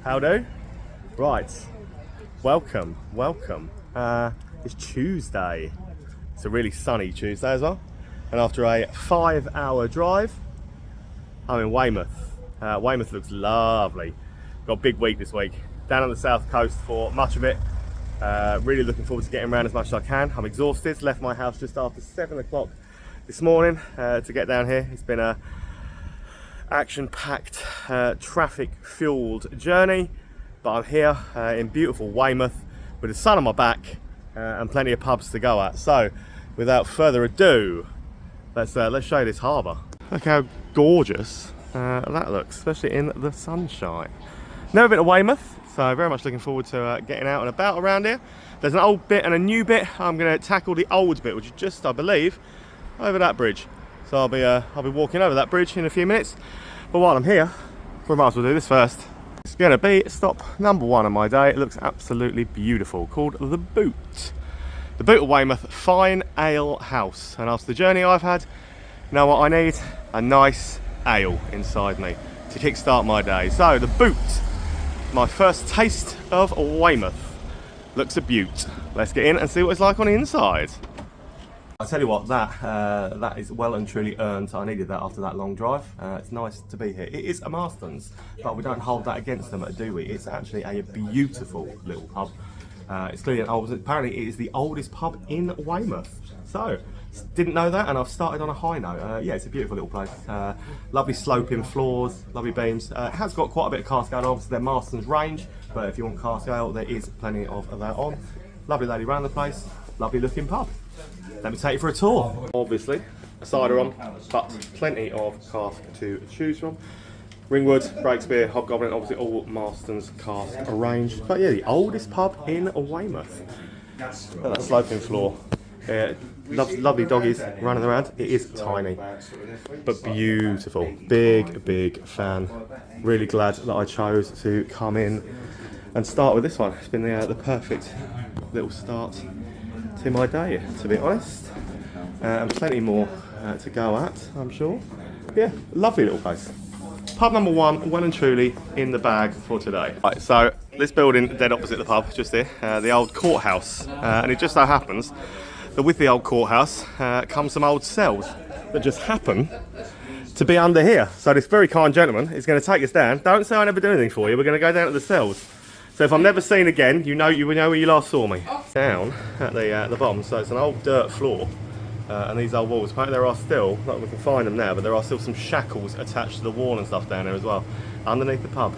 Howdo. Right, welcome. It's Tuesday. It's a really sunny Tuesday as well. And after a 5-hour drive, I'm in Weymouth. Weymouth looks lovely. Got a big week this week. Down on the south coast for much of it. Really looking forward to getting around as much as I can. I'm exhausted. Left my house just after 7 o'clock this morning to get down here. It's been a action-packed, traffic-fueled journey, but I'm here in beautiful Weymouth with the sun on my back and plenty of pubs to go at. So, without further ado, let's show you this harbour. Look how gorgeous that looks, especially in the sunshine. Never been to Weymouth, so very much looking forward to getting out and about around here. There's an old bit and a new bit. I'm going to tackle the old bit, which is just, I believe, over that bridge. So I'll be walking over that bridge in a few minutes. But while I'm here, we might as well do this first. It's going to be stop number 1 on my day. It looks absolutely beautiful, called The Boot. The Boot of Weymouth Fine Ale House. And after the journey I've had, you know what I need? A nice ale inside me to kickstart my day. So The Boot, my first taste of Weymouth. Looks a beaut. Let's get in and see what it's like on the inside. I'll tell you what, that is well and truly earned. I needed that after that long drive. It's nice to be here. It is a Marston's, but we don't hold that against them, do we? It's actually a beautiful little pub. It's clearly an old, apparently it is the oldest pub in Weymouth. So, didn't know that, and I've started on a high note. Yeah, it's a beautiful little place. Lovely sloping floors, lovely beams. It has got quite a bit of cask ale, obviously their Marston's range, but if you want cask ale, there is plenty of that on. Lovely lady around the place, lovely looking pub. Let me take you for a tour. Obviously, a cider on, but plenty of cask to choose from. Ringwood, Breakspear, Hobgoblin, obviously all Marston's cask arranged. But yeah, the oldest pub in Weymouth. Look at that sloping floor. Lovely doggies running around. It is tiny, but beautiful. Big fan. Really glad that I chose to come in and start with this one. It's been the perfect little start to my day, to be honest, and plenty more to go at, I'm sure. Yeah, lovely little place. Pub number 1, well and truly in the bag for today. Right, so this building dead opposite the pub, just here, the old courthouse, and it just so happens that with the old courthouse comes some old cells that just happen to be under here. So this very kind gentleman is going to take us down. Don't say I never do anything for you. We're going to go down to the cells. So if I'm never seen again, you know where you last saw me. Down at the bottom, so it's an old dirt floor, and these old walls. Apparently there are still, not we can find them now, but there are still some shackles attached to the wall and stuff down there as well, underneath the pub.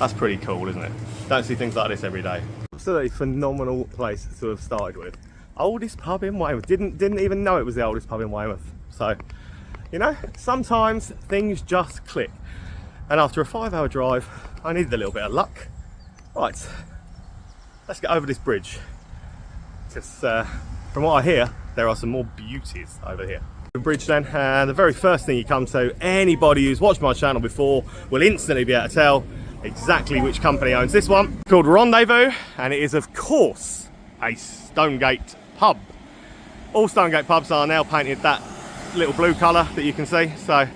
That's pretty cool, isn't it? Don't see things like this every day. Absolutely phenomenal place to have started with. Oldest pub in Weymouth. Didn't even know it was the oldest pub in Weymouth. So, you know, sometimes things just click. And after a 5-hour drive, I needed a little bit of luck. Right, let's get over this bridge, because from what I hear, there are some more beauties over here. The bridge then, and the very first thing you come to, anybody who's watched my channel before will instantly be able to tell exactly which company owns this one. It's called Rendezvous, and it is of course a Stonegate pub. All Stonegate pubs are now painted that little blue colour that you can see, so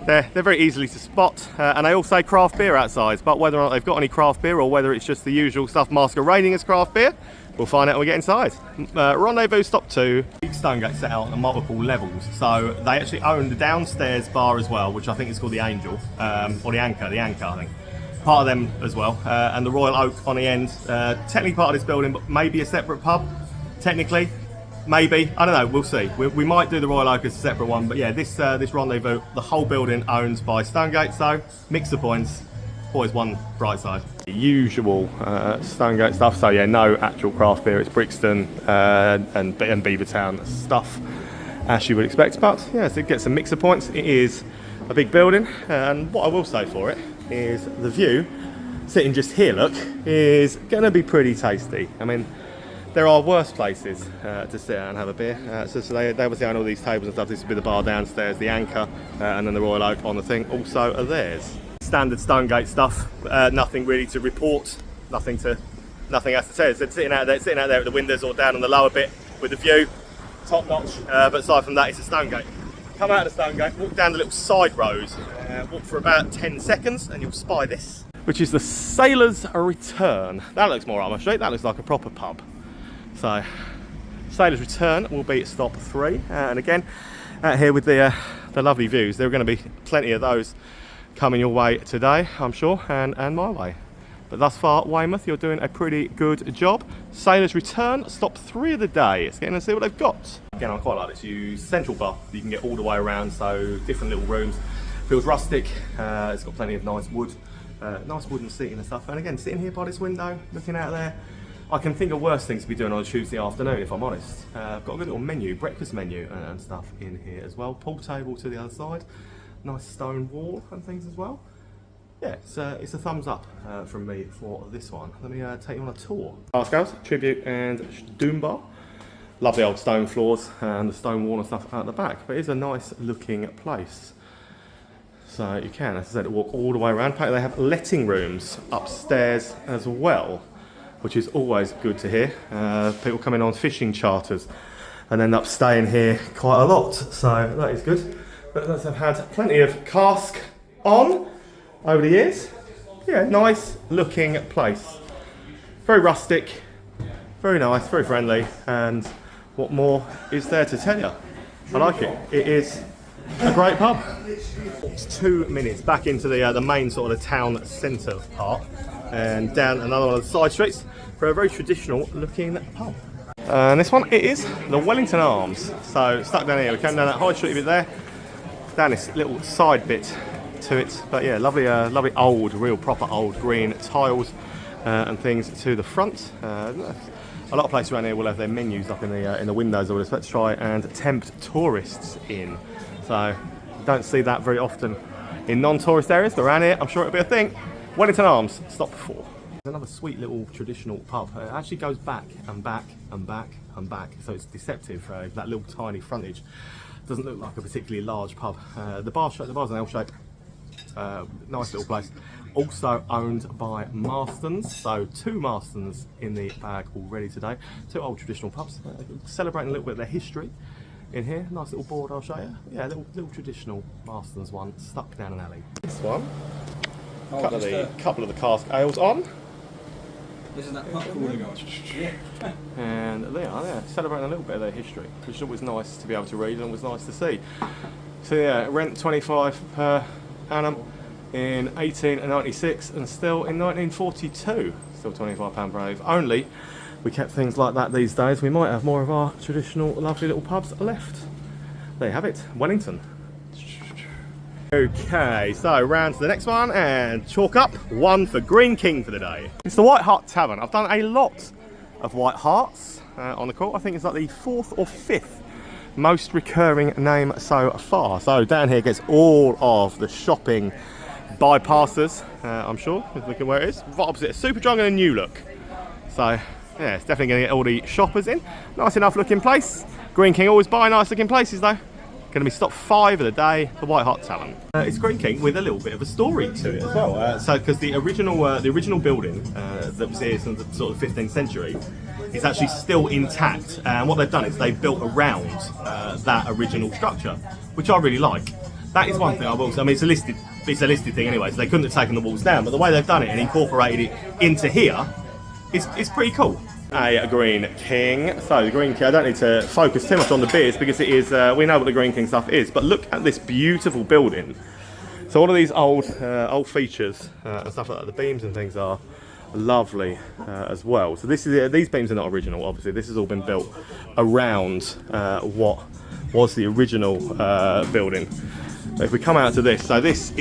they're very easily to spot, and they all say craft beer outside, but whether or not they've got any craft beer or whether it's just the usual stuff masquerading as craft beer, we'll find out when we get inside. Rendezvous stop 2. Stonegate set out on multiple levels, so they actually own the downstairs bar as well, which I think is called the Angel, or the Anchor I think. Part of them as well, and the Royal Oak on the end. Technically part of this building, but maybe a separate pub, technically. Maybe, I don't know, we'll see. We might do the Royal Oak as a separate one, but yeah, this Rendezvous, the whole building owned by Stonegate, so mix the points, always one bright side. The usual Stonegate stuff, so yeah, no actual craft beer, it's Brixton and Beavertown stuff, as you would expect, but yeah, so it gets some mixer points. It is a big building, and what I will say for it is the view, sitting just here, look, is going to be pretty tasty. I mean, there are worse places to sit and have a beer. So they obviously own all these tables and stuff. This would be the bar downstairs, the Anchor, and then the Royal Oak on the thing also are theirs. Standard Stonegate stuff, nothing really to report, nothing else to say. It's sitting out there at the windows or down on the lower bit with the view, top notch. But aside from that, it's a Stonegate. Come out of the Stonegate, walk down the little side road, walk for about 10 seconds and you'll spy this. which is the Sailor's Return. That looks more up my street. That looks like a proper pub. So, Sailor's Return will be at stop 3. And again, out here with the lovely views, there are going to be plenty of those coming your way today, I'm sure, and my way. But thus far, Weymouth, you're doing a pretty good job. Sailor's Return, stop 3 of the day. Let's get in and see what they've got. Again, I quite like this. You central bar, you can get all the way around, so different little rooms. Feels rustic. It's got plenty of nice wood, nice wooden seating and stuff. And again, sitting here by this window, looking out there, I can think of worse things to be doing on a Tuesday afternoon, if I'm honest. I've got a good little menu, breakfast menu and stuff in here as well. Pool table to the other side. Nice stone wall and things as well. Yeah, it's a thumbs up from me for this one. Let me take you on a tour. Scales, Tribute and Doom Bar. Lovely old stone floors and the stone wall and stuff out the back. But it's a nice looking place. So you can, as I said, walk all the way around. Apparently they have letting rooms upstairs as well, which is always good to hear. People come in on fishing charters and end up staying here quite a lot. So that is good. But they've had plenty of cask on over the years. Yeah, nice looking place. Very rustic, very nice, very friendly, and what more is there to tell you? I like it. It is a great pub. It's 2 minutes back into the main sort of the town centre part, and down another one of the side streets for a very traditional looking pub. And this one, it is the Wellington Arms. So stuck down here, we came down that high street bit there, down this little side bit to it, but yeah, lovely old, real proper old green tiles and things to the front. A lot of places around here will have their menus up in the windows. I would expect to try and tempt tourists in. So don't see that very often in non-tourist areas, but around here I'm sure it'll be a thing. Wellington Arms, stop 4. There's another sweet little traditional pub. It actually goes back and back and back and back, so it's deceptive. That little tiny frontage doesn't look like a particularly large pub. The bar's an L shape. Nice little place. Also owned by Marstons, so 2 Marstons in the bag already today. 2 old traditional pubs, celebrating a little bit of their history in here. Nice little board, I'll show you. Yeah, little traditional Marstons one stuck down an alley. This one, couple of the cask ales on. This is that pub crawling on. And they are there, celebrating a little bit of their history, which is always nice to be able to read and always nice to see. So yeah, rent 25 per annum in 1896 and still in 1942, still £25 per annum. If only we kept things like that these days, we might have more of our traditional lovely little pubs left. There you have it, Wellington. Okay, so round to the next one and chalk up 1 for Green King for the day. It's the White Hart Tavern. I've done a lot of White Harts on the court. I think it's like the 4th or 5th most recurring name so far. So down here gets all of the shopping bypassers, I'm sure. Look at where it is. Right opposite Superdrug and a New Look. So yeah, it's definitely going to get all the shoppers in. Nice enough looking place. Green King always buy nice looking places though. Going to be stop 5 of the day, the White Hart Tavern. It's Green King with a little bit of a story to it as well. So because the original building that was here since the sort of 15th century is actually still intact, and what they've done is they've built around that original structure, which I really like. That is one thing I will say. I mean, it's a listed thing anyway, so they couldn't have taken the walls down, but the way they've done it and incorporated it into here is pretty cool. A Green King. So the Green King, I don't need to focus too much on the beers because it is, we know what the Green King stuff is, but look at this beautiful building. So all of these old features and stuff like that, the beams and things are lovely as well. So these beams are not original, obviously. This has all been built around what was the original building. If we come out to this, so this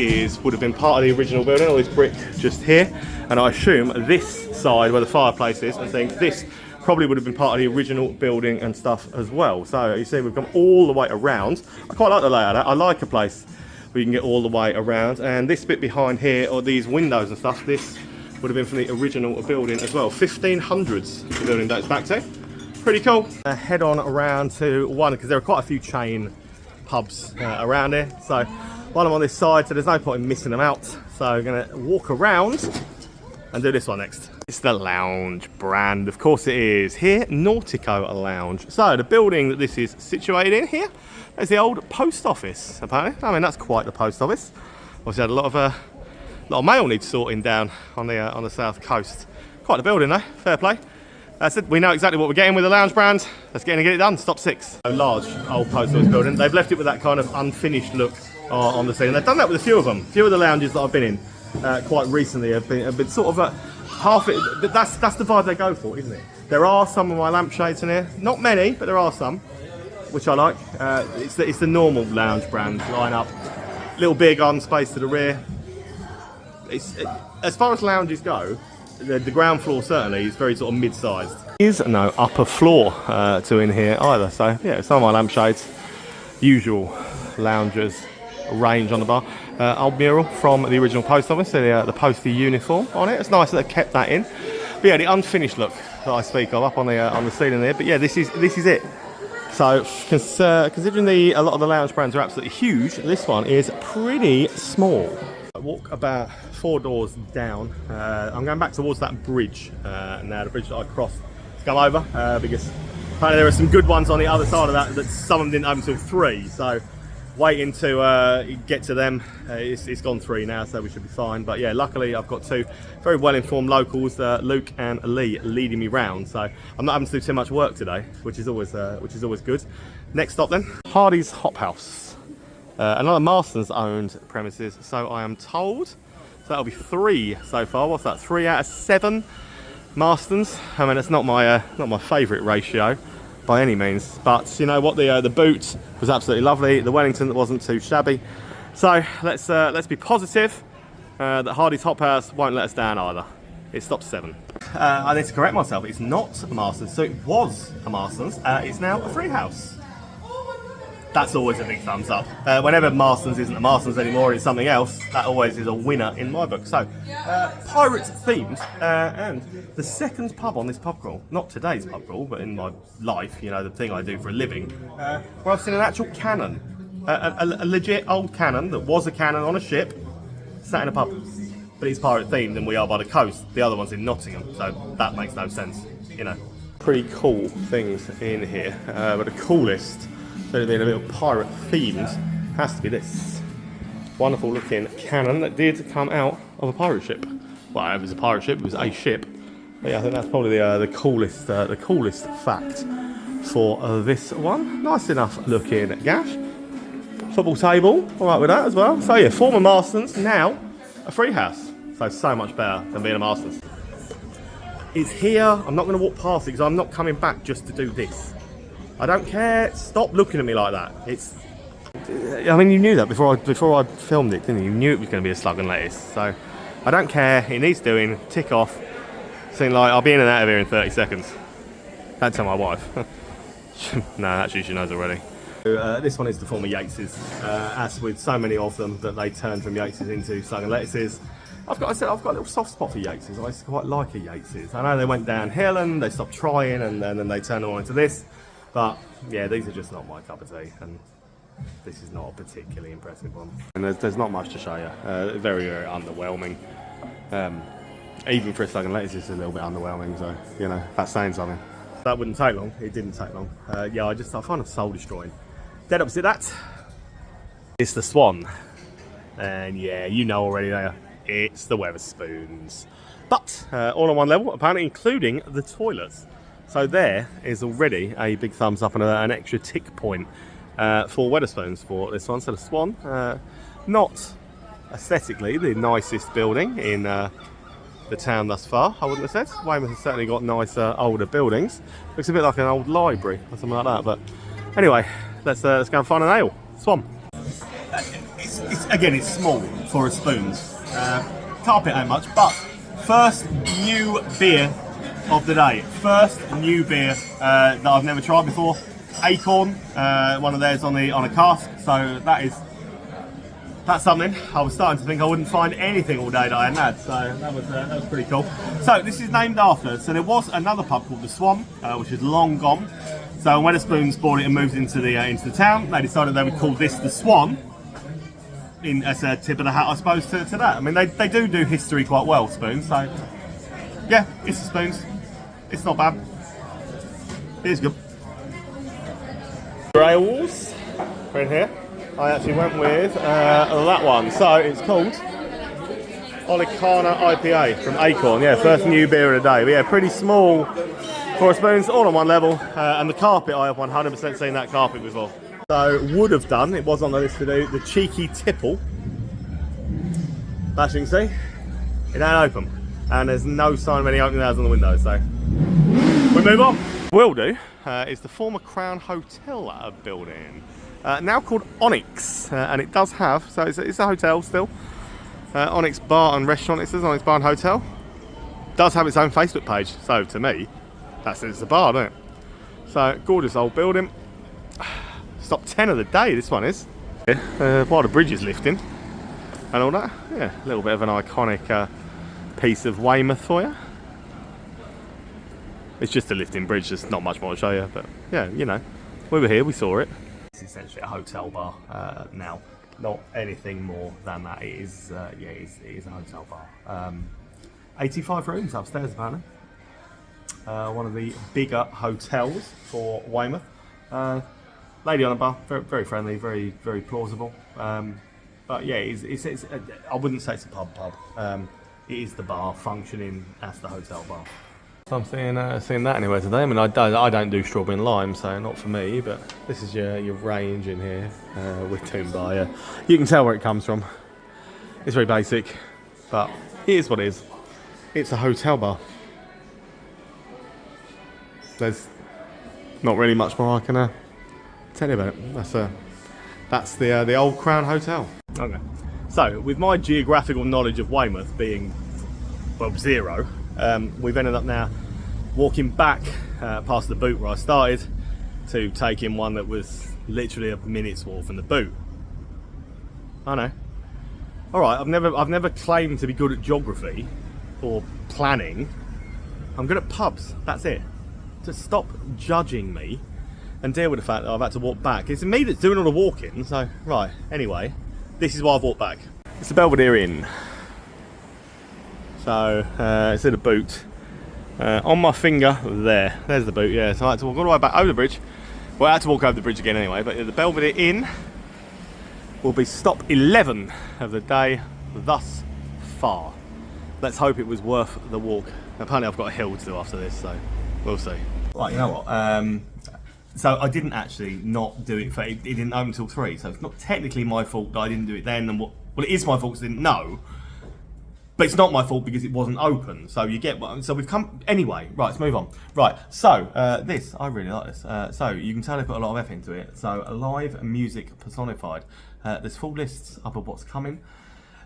would have been part of the original building, all this brick just here, and I assume this side where the fireplace is and things, this probably would have been part of the original building and stuff as well. So you see we've come all the way around. I quite like the layout. I like a place where you can get all the way around, and this bit behind here, or these windows and stuff, this would have been from the original building as well. 1500s the building dates back to. Pretty cool. Head on around to one, because there are quite a few chain pubs around here, so while I'm on this side, so there's no point in missing them out, so I'm going to walk around and do this one next. It's the Lounge brand, of course it is. Here, Nautico Lounge. So the building that this is situated in here, there's the old post office, apparently. I mean, that's quite the post office. Obviously had a lot of A lot of mail needs sorting down on the south coast. Quite a building though, fair play. That's it, we know exactly what we're getting with the lounge brand. Let's get it done, stop 6. A large old post office building. They've left it with that kind of unfinished look on the scene. They've done that with a few of them. A few of the lounges that I've been in quite recently have been sort of half it, but that's the vibe they go for, isn't it? There are some of my lampshades in here. Not many, but there are some, which I like. It's the normal lounge brand lineup. Little beer garden space to the rear. As far as lounges go, the ground floor certainly is very sort of mid-sized. There is no upper floor to in here either, so yeah, some of my lampshades, usual loungers range on the bar. Old mural from the original post office, so the postie uniform on it. It's nice that they've kept that in. But yeah, the unfinished look that I speak of up on the ceiling there. But yeah, this is it. So considering a lot of the lounge brands are absolutely huge, this one is pretty small. I walk about 4 doors down. I'm going back towards that bridge now, the bridge that I crossed to come over, because apparently there are some good ones on the other side of that some of them didn't open until 3. So waiting to get to them. It's gone 3 now, so we should be fine. But yeah, luckily I've got 2 very well-informed locals, Luke and Lee, leading me round. So I'm not having to do too much work today, which is always good. Next stop then, Hardy's Hop House. Another Marston's owned premises, so I am told. So that'll be 3 so far. What's that? 3 out of 7 Marston's. I mean, it's not my favourite ratio by any means, but you know what? The boot was absolutely lovely. The Wellington wasn't too shabby. So let's be positive that Hardy's Hop House won't let us down either. It stopped 7. I need to correct myself. It's not a Marston's. So it was a Marston's. It's now a free house. That's always a big thumbs up. Whenever Marston's isn't a Marston's anymore, it's something else, that always is a winner in my book. So, Pirates themed, and the second pub on this pub crawl, not today's pub crawl, but in my life, you know, the thing I do for a living, where I've seen an actual cannon, a legit old cannon that was a cannon on a ship, sat in a pub. But it's pirate themed and we are by the coast. The other one's in Nottingham, so that makes no sense, you know. Pretty cool things in here, but the coolest, so being a little pirate themed, has to be this wonderful looking cannon that did come out of a pirate ship. Well, it was a pirate ship, it was a ship. But yeah, I think that's probably the coolest fact for this one. Nice enough looking gaff. Football table, alright with that as well. So yeah, former Marston's, now a free house. So much better than being a Marston's. It's here, I'm not going to walk past it because I'm not coming back just to do this. I don't care. Stop looking at me like that. I mean, you knew that before I filmed it, didn't you? You knew it was going to be a slug and lettuce. So I don't care. It needs doing. Tick off. Seem like I'll be in and out of here in 30 seconds. Don't tell my wife. No, actually she knows already. This one is the former Yates's. As with so many of them that they turned from Yates's into slug and lettuces. I've got a little soft spot for Yates's. I used to quite like a Yates's. I know they went downhill and they stopped trying and then they turned on into this. But yeah, these are just not my cup of tea, and this is not a particularly impressive one. And there's not much to show you. Very, very underwhelming. Even for a slug and lettuce, it's a little bit underwhelming. So you know, that's saying something. That wouldn't take long. It didn't take long. Yeah, I find it soul destroying. Dead opposite that, it's the Swan, and yeah, you know already there. It's the Wetherspoons, but all on one level, apparently, including the toilets. So there is already a big thumbs up and an extra tick point for Wetherspoons for this one. So the Swan, not aesthetically the nicest building in the town thus far, I wouldn't have said. Weymouth has certainly got nicer, older buildings. Looks a bit like an old library or something like that. But anyway, let's go and find an ale. Swan. It's small for a Spoons. Carpet ain't much, but first new beer of the day. First new beer that I've never tried before. Acorn, one of theirs on a cask. So that's something. I was starting to think I wouldn't find anything all day that I hadn't had. So that was pretty cool. So this is named after. So there was another pub called the Swan, which is long gone. So when Wetherspoons bought it and moved into the town, they decided they would call this the Swan. As a tip of the hat, I suppose, to that. I mean, they do history quite well, Spoons. So yeah, it's the Spoons. It's not bad. It is good. Ales are in here. I actually went with that one. So it's called Olicana IPA from Acorn. Yeah, first new beer of the day. But yeah, pretty small for a spoons, all on one level. And the carpet, I have 100% seen that carpet before. So, would have done, it was on the list to do, the cheeky tipple. As you can see, it ain't open. And there's no sign of any opening hours on the window, so we move on. Will do is the former Crown Hotel building, now called Onyx, and it does have, so it's a hotel still, Onyx Bar and Restaurant, it says Onyx Bar and Hotel. Does have its own Facebook page, so to me, that says it's a bar, doesn't it? So, gorgeous old building. Stop 10 of the day, this one is. While the bridge is lifting and all that. Yeah, a little bit of an iconic piece of Weymouth for you. It's just a lifting bridge, there's not much more to show you, but yeah, you know, we were here, we saw it. It's essentially a hotel bar now, not anything more than that. It is, yeah, it is a hotel bar. 85 rooms upstairs apparently. One of the bigger hotels for Weymouth. Lady on the bar, very, very friendly, very, very plausible. But yeah, it's I wouldn't say it's a pub. It is the bar functioning as the hotel bar. So I'm seeing that anywhere today. I mean, I don't do strawberry and lime, so not for me. But this is your range in here with Tomb Bar. Yeah, you can tell where it comes from. It's very basic, but it is what it is. It's a hotel bar. There's not really much more I can tell you about it. That's the old Crown Hotel. Okay. So with my geographical knowledge of Weymouth being, well, zero. We've ended up now walking back past the boot where I started to take in one that was literally a minute's walk from the boot. I know. All right, I've never claimed to be good at geography or planning. I'm good at pubs. That's it. Just stop judging me and deal with the fact that I've had to walk back. It's me that's doing all the walking. So right. Anyway, this is why I've walked back. It's the Belvedere Inn. So, it's in a boot. On my finger, there's the boot, yeah. So I had to walk all the way back over the bridge. Well, I had to walk over the bridge again anyway, but the Belvedere Inn will be stop 11 of the day thus far. Let's hope it was worth the walk. Apparently I've got a hill to do after this, so we'll see. Right, you know what? So I didn't actually not do it, it didn't open until 3, so it's not technically my fault that I didn't do it then. And well, it is my fault because I didn't know. But it's not my fault because it wasn't open. So you get what. So we've come anyway. Right, let's move on. Right, so this I really like this. So you can tell they put a lot of effort into it. So live music personified. There's full lists up of what's coming.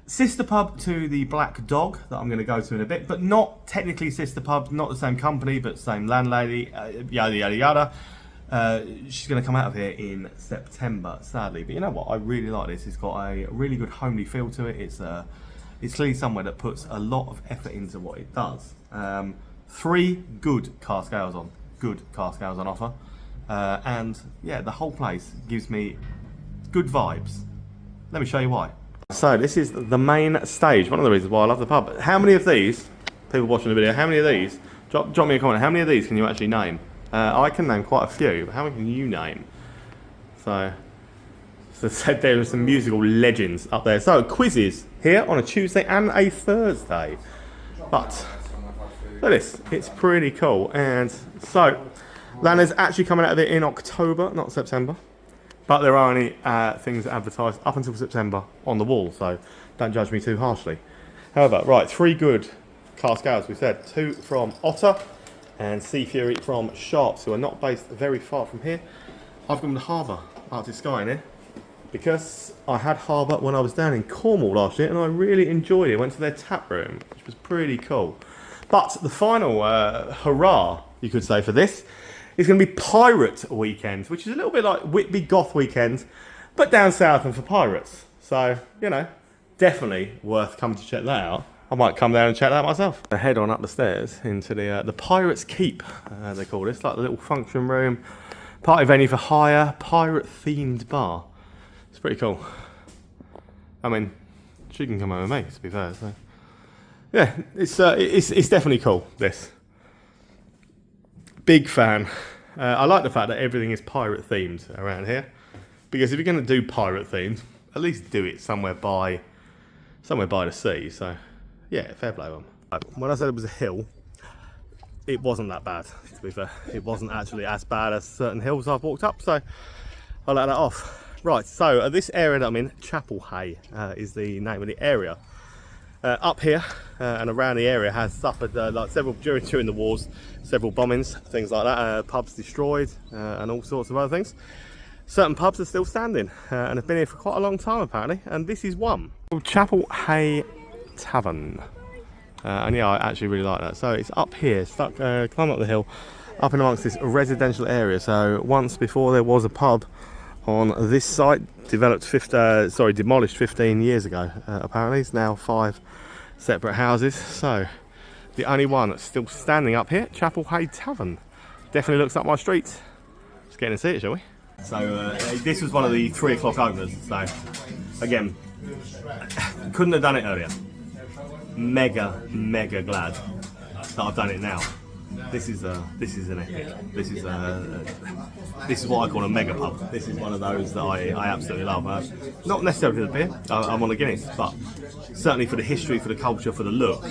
Sister pub to the Black Dog that I'm going to go to in a bit, but not technically sister pub, not the same company, but same landlady. Yada yada yada. She's going to come out of here in September, sadly. But you know what? I really like this. It's got a really good homely feel to it. It's clearly somewhere that puts a lot of effort into what it does. 3 good cask ales on. Good cask ales on offer. And yeah, the whole place gives me good vibes. Let me show you why. So this is the main stage. One of the reasons why I love the pub. How many of these, people watching the video, how many of these, drop me a comment, how many of these can you actually name? I can name quite a few, but how many can you name? So said there are some musical legends up there. So quizzes here on a Tuesday and a Thursday. But look at this, it's pretty cool. And so Lana's actually coming out of it in October, not September. But there are only things advertised up until September on the wall, so don't judge me too harshly. However, right, 3 good cask ales, we said. 2 from Otter and Sea Fury from Sharps, who are not based very far from here. I've gone to Harbour, Arctic Sky in here, because I had Harbour when I was down in Cornwall last year and I really enjoyed it. Went to their tap room, which was pretty cool. But the final hurrah, you could say, for this is going to be Pirate Weekend, which is a little bit like Whitby Goth Weekend, but down south and for pirates. So, you know, definitely worth coming to check that out. I might come down and check that out myself. I head on up the stairs into the Pirates Keep, they call this, like the little function room, party venue for hire, pirate-themed bar. It's pretty cool. I mean, she can come over with me, to be fair. So, yeah, it's definitely cool. This big fan. I like the fact that everything is pirate themed around here, because if you're going to do pirate themed, at least do it somewhere by the sea. So Yeah, fair play one. When I said it was a hill, it wasn't that bad, to be fair. It wasn't actually as bad as certain hills I've walked up, so I'll let that off. Right, so this area that I'm in, Chapelhay, is the name of the area. Up here and around the area has suffered like several during the wars, several bombings, things like that. Pubs destroyed and all sorts of other things. Certain pubs are still standing and have been here for quite a long time apparently, and this is one. Chapelhay Tavern. And yeah, I actually really like that. So it's up here, stuck, climb up the hill, up in amongst this residential area. So once before there was a pub on this site, demolished 15 years ago. Apparently, it's now 5 separate houses. So the only one that's still standing up here, Chapelhay Tavern. Definitely looks up my street. Let's get in and see it, shall we? So this was one of the 3 o'clock openers. So again, couldn't have done it earlier. Mega glad that I've done it now. This is an epic. This is what I call a mega pub. This is one of those that I absolutely love. Not necessarily for the beer. I'm on a Guinness, but certainly for the history, for the culture, for the look.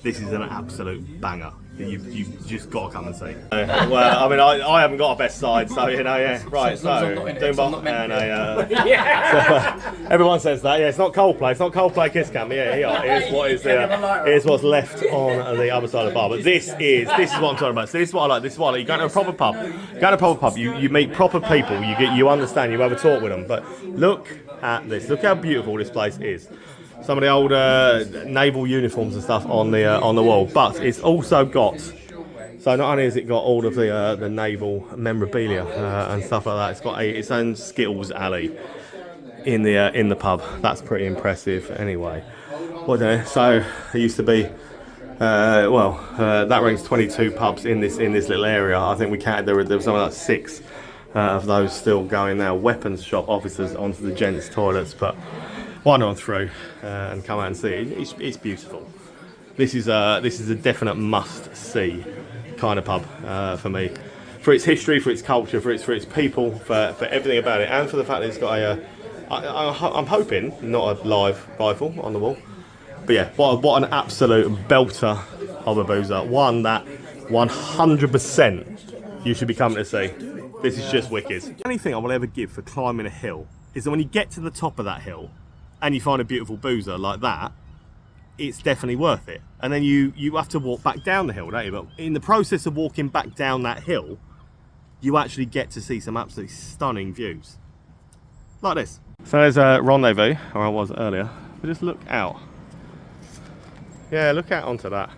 This is an absolute banger. You just got to come and see. Well, I mean, I haven't got a best side, so you know, yeah. Right, so Doombot and everyone says that. Yeah, it's not Coldplay. It's not Coldplay Kiss Cam. Yeah, here's what's left on the other side of the bar. But this is what I'm talking about. So this is what I like. This is what I like. You go to a proper pub. You meet proper people. You understand. You have a talk with them. But look at this. Look how beautiful this place is. Some of the old naval uniforms and stuff on the wall, but it's also got. So not only has it got all of the naval memorabilia and stuff like that, it's got its own Skittles alley in the pub. That's pretty impressive. Anyway, so there used to be. That ranks 22 pubs in this little area. I think we counted there was something like 6 of those still going now. Weapons shop officers onto the gents' toilets, but. Why not through and come out and see it? It's beautiful. This is a definite must-see kind of pub for me, for its history, for its culture, for its people, for everything about it, and for the fact that it's got I'm hoping not a live rifle on the wall, but yeah, what an absolute belter of a boozer. One that 100% you should be coming to see. This is just wicked. The only thing I will ever give for climbing a hill is that when you get to the top of that hill and you find a beautiful boozer like that, it's definitely worth it. And then you have to walk back down the hill, don't you? But in the process of walking back down that hill, you actually get to see some absolutely stunning views. Like this. So there's a rendezvous, or I was earlier. But just look out. Yeah, look out onto that.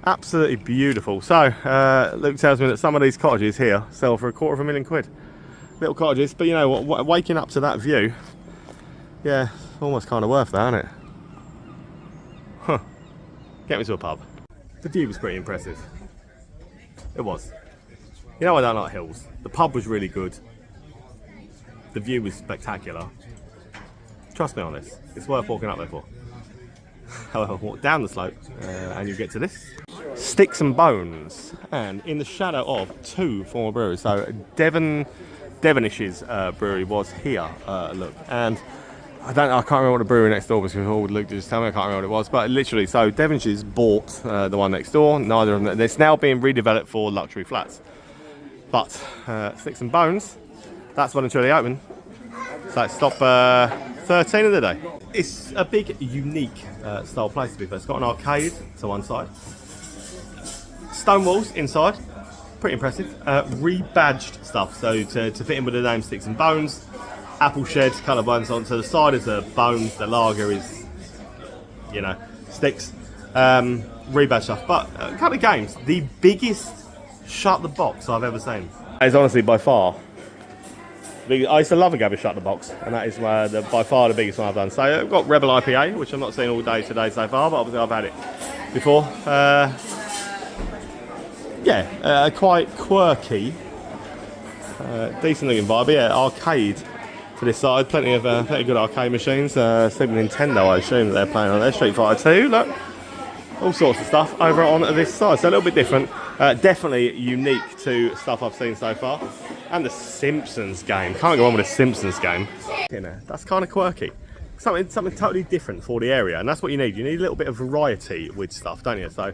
Absolutely beautiful. So, Luke tells me that some of these cottages here sell for £250,000. Little cottages, but you know what, waking up to that view, yeah, almost kind of worth that, isn't it? Huh. Get me to a pub. The view was pretty impressive. It was. You know I don't like hills. The pub was really good. The view was spectacular. Trust me on this. It's worth walking up there for. However, walk down the slope and you get to this. Sticks and Bones. And in the shadow of 2 former breweries. So Devonish's brewery was here, look. And I can't remember what the brewery next door was before. Luke just tell me, I can't remember what it was. But literally, so Devonshire's bought the one next door. Neither of them. It's now being redeveloped for luxury flats. But Sticks and Bones, that's when it's really open. So it's stop 13 of the day. It's a big, unique style place to be fair. It's got an arcade to one side. Stone walls inside. Pretty impressive. Rebadged stuff. So to fit in with the name Sticks and Bones. Apple sheds, colour bones onto the side is the bones, the lager is, you know, sticks. Rebadged stuff. But a couple of games. The biggest shut the box I've ever seen. It's honestly by far. I used to love a game of Shut the Box, and that is by far the biggest one I've done. So I've got Rebel IPA, which I'm not seeing all day today so far, but obviously I've had it before. Quite quirky, decent looking vibe. But yeah, arcade to this side, plenty of good arcade machines. Super Nintendo, I assume that they're playing on there. Street Fighter 2, look, all sorts of stuff over on this side. So a little bit different, definitely unique to stuff I've seen so far. And the Simpsons game. Can't go on with a Simpsons game. You know, that's kind of quirky. something totally different for the area, and that's what you need. You need a little bit of variety with stuff, don't you? So,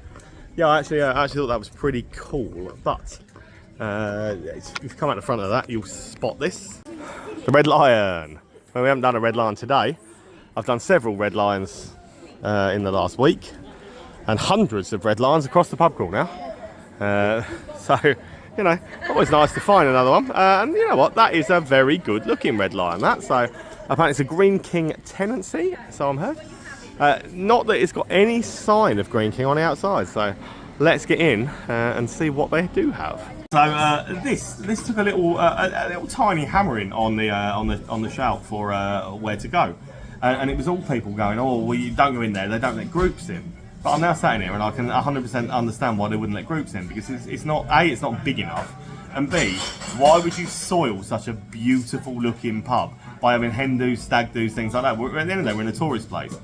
yeah, I actually thought that was pretty cool. But if you come out the front of that, you'll spot this, the Red Lion. Well, we haven't done a Red Lion today. I've done several Red Lions in the last week, and hundreds of Red Lions across the pub crawl now. So, you know, always nice to find another one. And you know what? That is a very good looking Red Lion, that. So, apparently it's a Green King tenancy, so I'm heard. Not that it's got any sign of Green King on the outside. So, let's get in and see what they do have. So, this took a little tiny hammering on the shelf for where to go. And it was all people going, oh, well, you don't go in there, they don't let groups in. But I'm now sat in here and I can 100% understand why they wouldn't let groups in, because it's not, A, it's not big enough, and B, why would you soil such a beautiful looking pub by having hen do's, stag do's, things like that? At the end of the day, we're in a tourist place.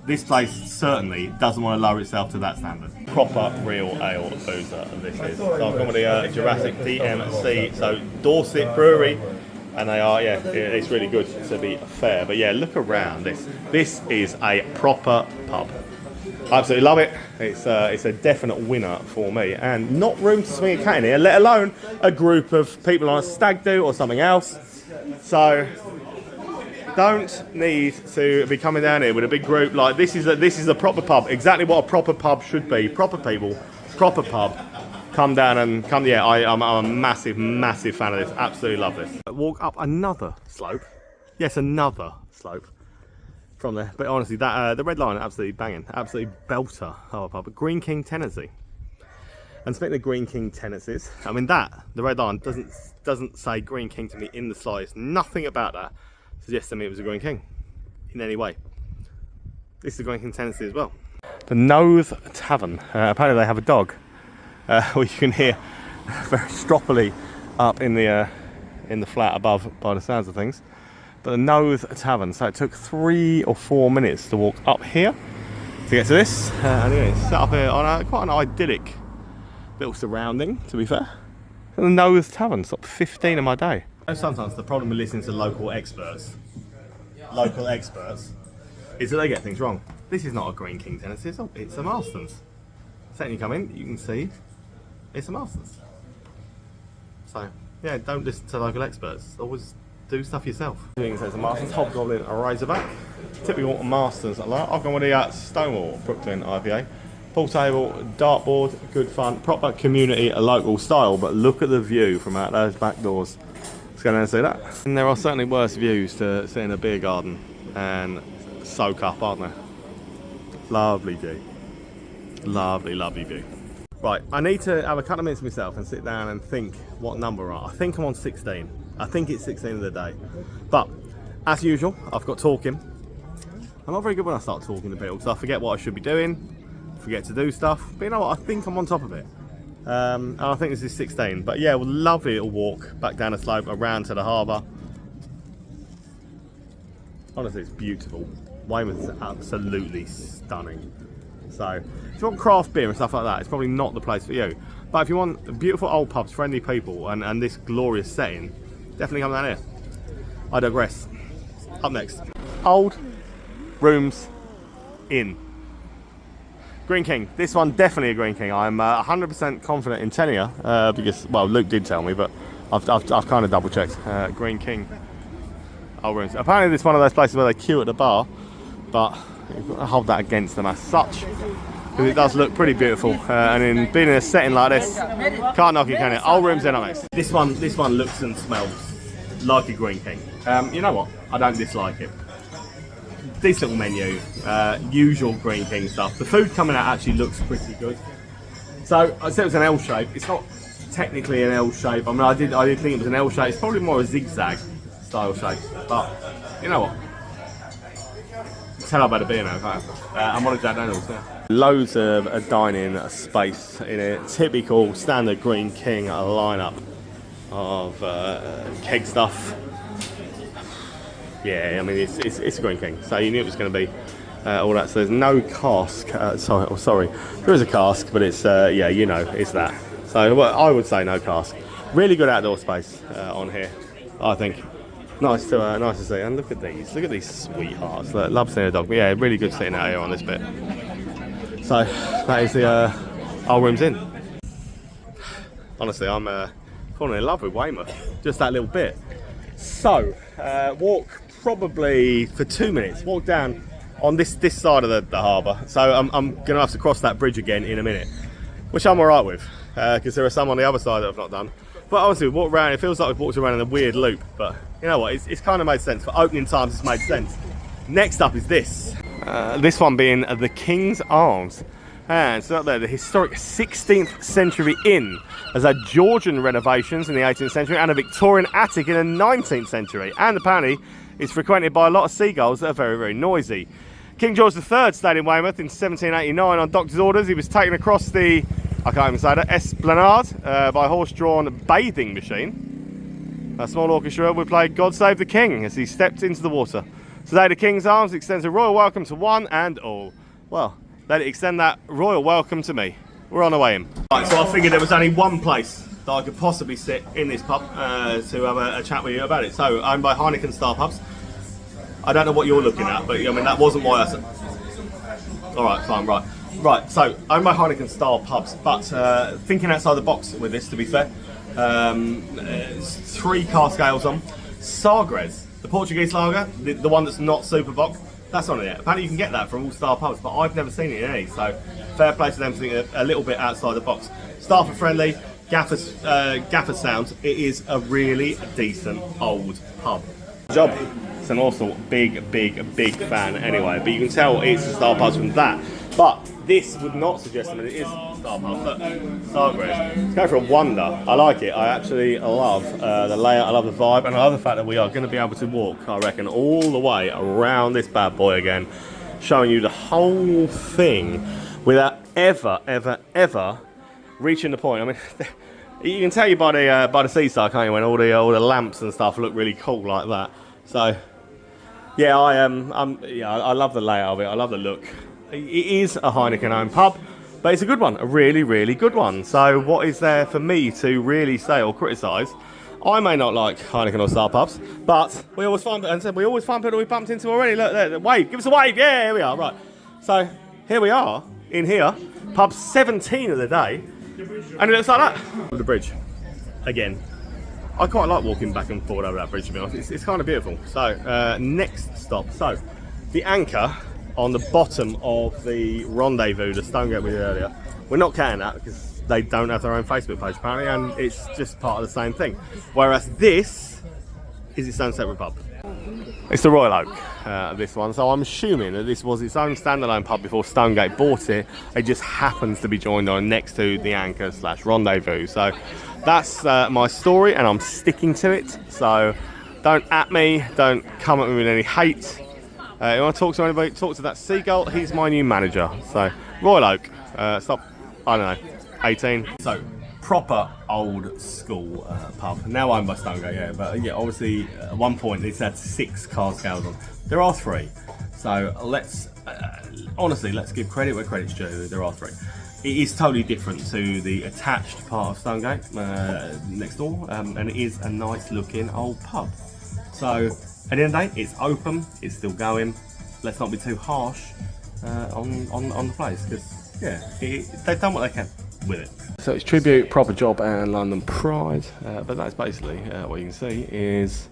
This place certainly doesn't want to lower itself to that standard. Proper real ale boozer, this is. So I've gone with the Jurassic DMC, so Dorset brewery. And they are, yeah, it's really good to be fair. But yeah, look around this. This is a proper pub. I absolutely love it. It's a definite winner for me. And not room to swing a cat in here, let alone a group of people on a stag do or something else. So don't need to be coming down here with a big group. Like this is a proper pub. Exactly what a proper pub should be. Proper people, proper pub. Come down and come, yeah, I'm a massive fan of this. Absolutely love this. Walk up another slope. Yes, another slope from there. But honestly, that the Red Lion, absolutely banging. Absolutely belter of a pub. Green King tenancy. And speaking of Green King tenancies, I mean the Red Lion doesn't say Green King to me in the slightest. Nothing about that suggests to me it was a Green King in any way. This is a Green King tenancy as well. The Nose Tavern. Apparently they have a dog. Which you can hear very stroppily up in the flat above by the sounds of things. But the Nose Tavern, so it took 3 or 4 minutes to walk up here to get to this. And anyway, it's set up here on quite an idyllic little surrounding, to be fair. And the Nose Tavern stopped 15 of my day. Sometimes the problem with listening to local experts is that they get things wrong. This is not a Green King tenancy, it's a Marston's. Second you come in, you can see it's a Marston's. So, yeah, don't listen to local experts. Always do stuff yourself. It's a Marston's, Hobgoblin, a Razorback. Typical Marston's. I've gone with the Stonewall Brooklyn IPA. Pool table, dartboard, good fun. Proper community, a local style, but look at the view from out those back doors. Let's go down and see that. And there are certainly worse views to sit in a beer garden and soak up, aren't there? Lovely view. Lovely view. Right, I need to have a couple of minutes myself and sit down and think what number I think I'm on 16. I think it's 16 of the day. But, as usual, I've got talking. I'm not very good when I start talking to people because I forget what I should be doing, forget to do stuff. But you know what, I think I'm on top of it. And I think this is 16. But yeah, well, lovely little walk back down the slope, around to the harbour. Honestly, it's beautiful. Weymouth is absolutely stunning. So, if you want craft beer and stuff like that, it's probably not the place for you. But if you want beautiful old pubs, friendly people, and this glorious setting, definitely come down here. I digress. Up next. Old Rooms Inn. Green King. This one definitely a Green King. I'm 100% confident in telling you, because, well, Luke did tell me, but I've kind of double checked. Green King. Old Rooms. Apparently this is one of those places where they queue at the bar, but you've got to hold that against them as such, because it does look pretty beautiful, and in being in a setting like this, can't knock it, can it? Old Rooms Inn up next. This one looks and smells like a Green King. You know what? I don't dislike it. Decent little menu, usual Green King stuff. The food coming out actually looks pretty good. So I said it was an L shape. It's not technically an L shape. I mean, I did think it was an L shape. It's probably more a zigzag style shape, but you know what? Tell about a beer now, can't I? I'm on a Jack Daniels now. Loads of dining space in a typical standard Green King lineup of keg stuff. Yeah, I mean it's a Green King, so you knew it was going to be all that. So there's no cask. Sorry, there is a cask, but it's yeah, you know, it's that. So well, I would say no cask. Really good outdoor space on here, I think. Nice to see. And look at these sweethearts. Look, love seeing a dog. But yeah, really good sitting out here on this bit. So that is the our room's in. Honestly, I'm falling in love with Weymouth. Just that little bit. So walk probably for 2 minutes. Walk down on this side of the harbour. So I'm gonna have to cross that bridge again in a minute, which I'm alright with, because there are some on the other side that I've not done. But honestly, we walked around, it feels like we've walked around in a weird loop, but you know what, it's kind of made sense. For opening times, it's made sense. Next up is this. This one being the King's Arms. And so up there, the historic 16th century inn has had Georgian renovations in the 18th century and a Victorian attic in the 19th century. And apparently, it's frequented by a lot of seagulls that are very, very noisy. King George III stayed in Weymouth in 1789 on doctor's orders. He was taken across the, I can't even say that, Esplanade by a horse-drawn bathing machine. A small orchestra would play God Save the King as he stepped into the water. Today the King's Arms extends a royal welcome to one and all. Well, let it extend that royal welcome to me. We're on our way in. Right, so I figured there was only one place that I could possibly sit in this pub to have a chat with you about it. So, owned by Heineken Star Pubs. I don't know what you're looking at, but I mean, that wasn't why I said... Alright, fine, right. Right, so, owned by Heineken Star Pubs, but thinking outside the box with this, to be fair. 3 cask ales on. Sagres, the Portuguese lager, the one that's not super bock, that's on it. Apparently you can get that from all Star Pubs, but I've never seen it in any, so fair play to them for thinking a little bit outside the box. Staff are friendly, gaffers sound. It is a really decent old pub. Job. It's an also big fan anyway, but you can tell it's the Star Pubs from that. But this would not suggest that it is Star Pubs. Look, Sagres. It's going for a wonder. I like it. I actually love the layout, I love the vibe, and I love the fact that we are going to be able to walk, I reckon, all the way around this bad boy again, showing you the whole thing without ever reaching the point. I mean, you can tell you by the seaside, can't you, when all the lamps and stuff look really cool like that. So, yeah, I love the layout of it. I love the look. It is a Heineken-owned pub, but it's a good one, a really good one. So, what is there for me to really say or criticise? I may not like Heineken or Star Pubs, but we always find people we bumped into already. Look there, wave, give us a wave. Yeah, here we are. Right. So here we are in here, pub 17 of the day, and it looks like that. The bridge, again. I quite like walking back and forward over that bridge, to be honest. It's kind of beautiful. So, next stop. So, the anchor on the bottom of the rendezvous, the Stonegate we did earlier. We're not counting that because they don't have their own Facebook page, apparently, and it's just part of the same thing. Whereas this is its own separate pub. It's the Royal Oak, this one. So, I'm assuming that this was its own standalone pub before Stonegate bought it. It just happens to be joined on next to the anchor / rendezvous. So, that's my story, and I'm sticking to it. So don't at me, don't come at me with any hate. You want to talk to anybody, talk to that seagull. He's my new manager. So Royal Oak, stop, I don't know, 18. So proper old school pub. Now owned by Stonegate, yeah. But yeah, obviously at one point it's had 6 cask ales on. There are 3. So let's, honestly, let's give credit where credit's due. There are 3. It is totally different to the attached part of Stonegate next door, and it is a nice looking old pub. So at the end of the day, it's open, it's still going. Let's not be too harsh on the place, because yeah, they've done what they can with it. So it's tribute, proper job, and London pride. But that's basically what you can see is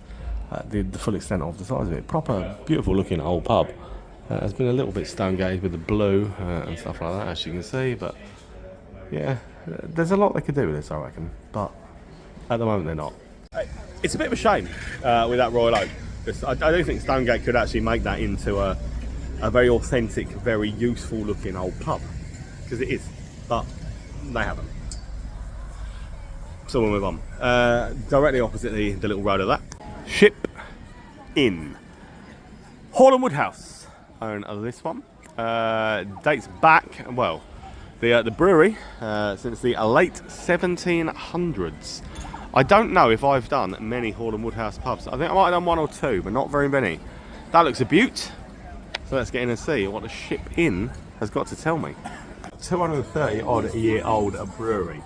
the full extent of the size of it. Proper, beautiful looking old pub. It's been a little bit Stonegate with the blue and stuff like that, as you can see, but yeah, there's a lot they could do with this, I reckon, but at the moment they're not. It's a bit of a shame with that Royal Oak, because I don't think Stonegate could actually make that into a very authentic, very useful looking old pub, because it is, but they haven't. So we'll move on. Directly opposite the little road of that, Ship Inn. Hall and Woodhouse own this one. Dates back, well, the brewery since the late 1700s. I don't know if I've done many Hall and Woodhouse pubs. I think I might have done 1 or 2, but not very many. That looks a beaut. So let's get in and see what the Ship Inn has got to tell me. 230 odd year old brewery.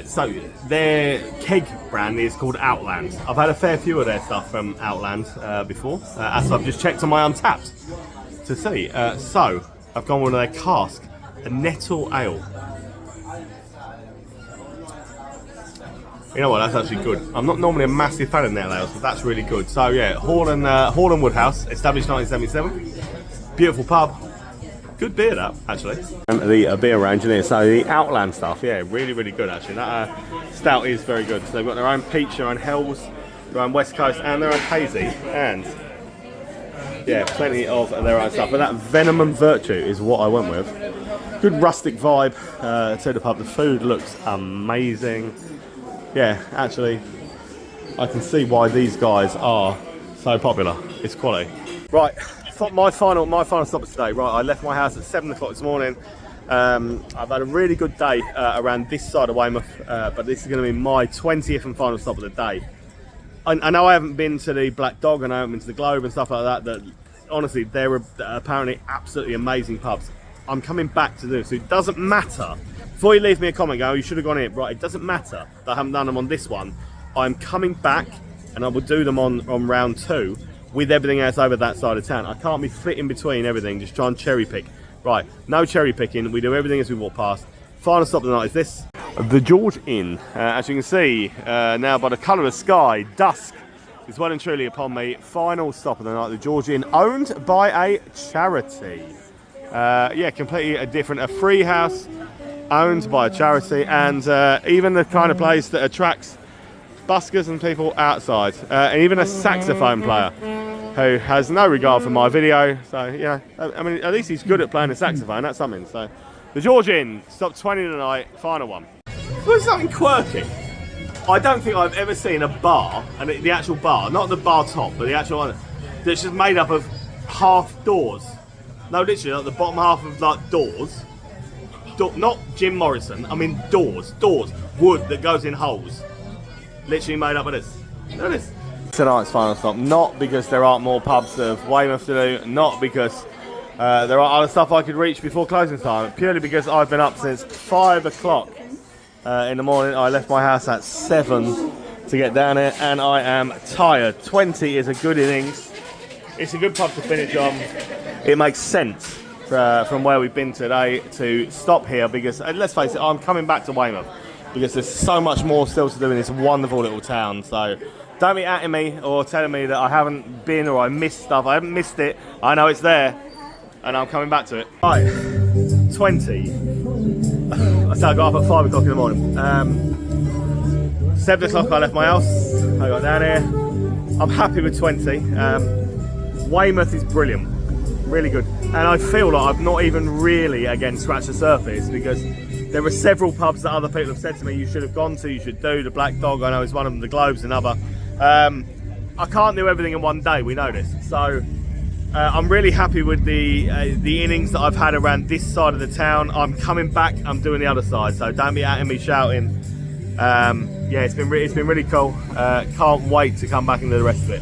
So their keg brand is called Outland. I've had a fair few of their stuff from Outland before, as I've just checked on my Untapped to see. So I've gone with their cask, a nettle ale. You know what, that's actually good. I'm not normally a massive fan of nettle ales, but that's really good. So yeah, Hall and Woodhouse, established 1977. Beautiful pub. Good beer, that, actually. And the beer range in here, so the Outland stuff, yeah, really, really good, actually. That stout is very good. So they've got their own peach, their own Hells, their own West Coast, and their own hazy. And, yeah, plenty of their own stuff. But that Venom and Virtue is what I went with. Good rustic vibe to the pub. The food looks amazing. Yeah, actually, I can see why these guys are so popular. It's quality. Right. My final stop of today. Right, I left my house at 7 o'clock this morning. I've had a really good day around this side of Weymouth, but this is going to be my 20th and final stop of the day. I know I haven't been to the Black Dog and I haven't been to the Globe and stuff like that. That honestly, they're apparently absolutely amazing pubs. I'm coming back to them, so it doesn't matter. Before you leave me a comment, go, you should have gone here. Right, it doesn't matter that I haven't done them on this one. I'm coming back, and I will do them on round 2. With everything else over that side of town. I can't be flitting between everything, just try and cherry pick. Right, no cherry picking, we do everything as we walk past. Final stop of the night is this, the George Inn. As you can see, now by the colour of the sky, dusk is well and truly upon me. Final stop of the night, the George Inn, owned by a charity. Yeah, completely different, a free house, owned by a charity, and even the kind of place that attracts buskers and people outside, and even a saxophone player who has no regard for my video. So, you know, I mean, at least he's good at playing the saxophone, that's something. So, the George Inn, stop 20 tonight, final one. What's something quirky? I don't think I've ever seen a bar, and the actual bar, not the bar top, but the actual one, that's just made up of half doors. No, literally, like the bottom half of like doors. Not Jim Morrison, I mean doors, wood that goes in holes. Literally made up of this. Look at this. Tonight's final stop, not because there aren't more pubs of Weymouth to do, not because there are other stuff I could reach before closing time, purely because I've been up since 5 o'clock in the morning. I left my house at 7 to get down here, and I am tired. 20 is a good innings. It's a good pub to finish on. It makes sense from where we've been today to stop here because, let's face it, I'm coming back to Weymouth because there's so much more still to do in this wonderful little town. So don't be atting me or telling me that I haven't been or I missed stuff. I haven't missed it. I know it's there and I'm coming back to it. Right, 20. So I got up at 5 o'clock in the morning. 7 o'clock I left my house. I got down here. I'm happy with 20. Weymouth is brilliant. Really good. And I feel like I've not even really, again, scratched the surface because there are several pubs that other people have said to me you should have gone to, you should do. The Black Dog, I know, is one of them. The Globe's another. I can't do everything in one day, we know this. So I'm really happy with the innings that I've had around this side of the town. I'm coming back, I'm doing the other side, so don't be atting me shouting. Yeah, it's been really cool. Can't wait to come back and do the rest of it.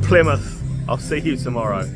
Plymouth, I'll see you tomorrow.